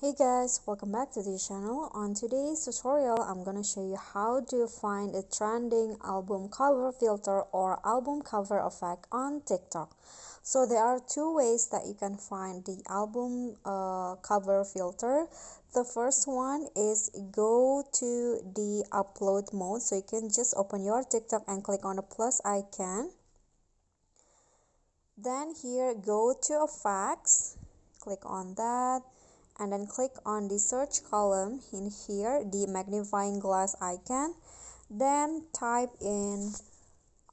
Hey guys, welcome back to the channel. On today's tutorial, I'm gonna show you how to find a trending album cover filter or album cover effect on TikTok. So there are two ways that you can find the album cover filter. The first one is go to the upload mode. So you can just open your TikTok and click on the plus icon. Then here go to effects, click on that, and then click on the search column in here, the magnifying glass icon. Then type in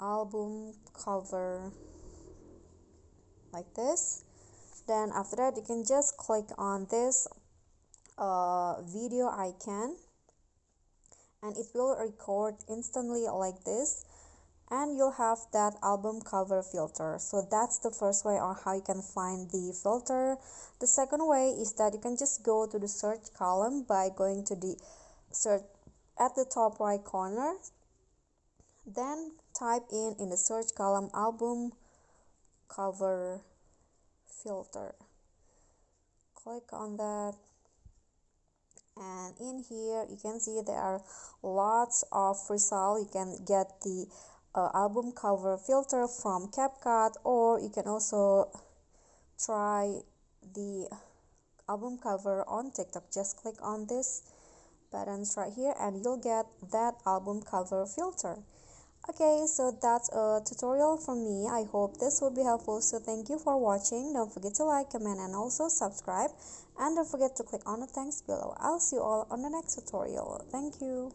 album cover like this. Then after that you can just click on this video icon and it will record instantly like this, and you'll have that album cover filter. So that's the first way on how you can find the filter. The second way is that you can just go to the search column by going to the search at the top right corner, then type in the search column album cover filter. Click on that, and in here you can see there are lots of results. You can get the album cover filter from CapCut, or you can also try the album cover on TikTok. Just click on this buttons right here and you'll get that album cover filter. Okay, so that's a tutorial from me. I hope this will be helpful. So thank you for watching. Don't forget to like, comment, and also subscribe. And don't forget to click on the thanks below. I'll see you all on the next tutorial. Thank you.